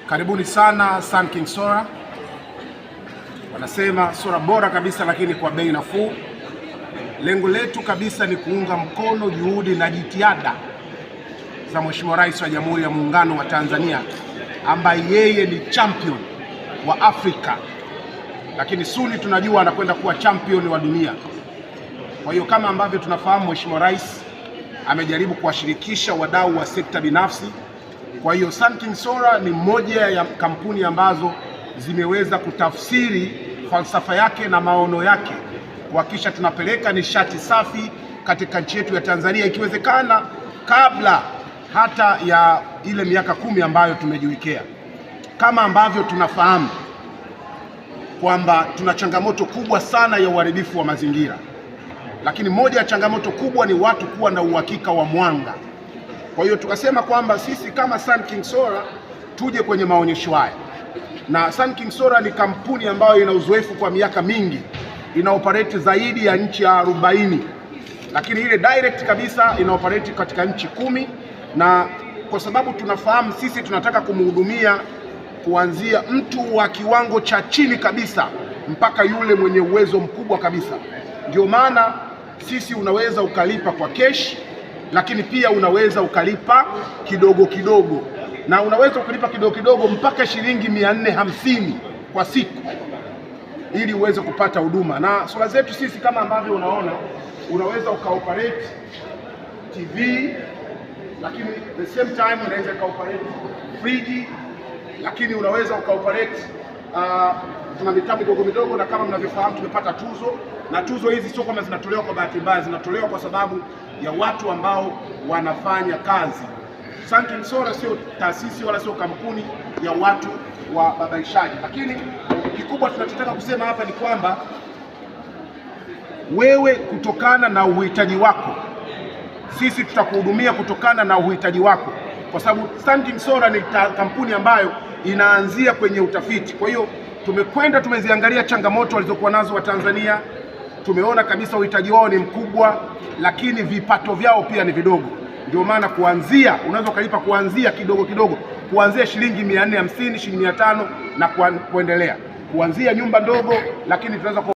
Karibuni sana Sun King Solar. Wanasema sola bora kabisa lakini kwa bei nafuu. Lengo letu kabisa ni kuunga mkono juhudi na jitihada za Mheshimiwa Rais wa Jamhuri ya Muungano wa Tanzania, ambaye yeye ni champion wa Afrika, lakini suni tunajua anakwenda kuwa champion wa dunia. Kwa hiyo kama ambavyo tunafahamu, Mheshimiwa Rais amejaribu kuwashirikisha wadau wa sekta binafsi. Kwa hiyo Sun King Solar ni moja ya kampuni ambazo zimeweza kutafsiri falsafa yake na maono yake kuhakikisha tunapeleka nishati safi katika nchi yetu ya Tanzania, ikiwezekana kabla hata ya ile miaka 10 ambayo tumejiwekea. Kama ambavyo tunafahamu kwamba tuna changamoto kubwa sana ya uharibifu wa mazingira, lakini moja ya changamoto kubwa ni watu kuwa na uhakika wa mwanga. Kwa hiyo tukasema kwamba sisi kama Sun King Solar tuje kwenye maonyesho haya, na Sun King Solar ni kampuni ambayo ina uzoefu kwa miaka mingi, ina operate zaidi ya nchi 40, lakini ile direct kabisa ina operate katika nchi 10, na kwa sababu tunafahamu sisi tunataka kumhudumia kuanzia mtu wa kiwango cha chini kabisa mpaka yule mwenye uwezo mkubwa kabisa. Ndio maana sisi unaweza ukalipa kwa cash, lakini pia unaweza ukalipa kidogo kidogo, na unaweza ukalipa kidogo kidogo mpaka shilingi 450 kwa siku ili uweze kupata huduma. Na sola zetu sisi kama ambavyo unaona, unaweza ukaoperate TV, lakini the same time unaweza ukaoperate fridge, lakini unaweza ukaoperate tuna mitambo midogo midogo, na kama mnavyofahamu tumepata tuzo, na tuzo hizi sio kama zinatolewa kwa bahati mbaya, zinatolewa kwa sababu ya watu ambao wanafanya kazi. Sun King Solar sio taasisi wala sio kampuni ya watu wa babaishaji, lakini kikubwa tunachotaka kusema hapa ni kwamba wewe, kutokana na uhitaji wako, sisi tutakuhudumia kutokana na uhitaji wako, kwa sababu Sun King Solar ni kampuni ambayo inaanzia kwenye utafiti. Kwa hiyo tumeziangalia changamoto walizokuwa nazo wa Tanzania, tumeona kabisa uhitaji wao ni mkubwa, lakini vipato vyao pia ni vidogo. Ndio maana kuanzia, unaweza ukalipa kuanzia kidogo kidogo, kuanzia shilingi 450, shilingi 500 na kuendelea, kuanzia nyumba ndogo, lakini tunaweza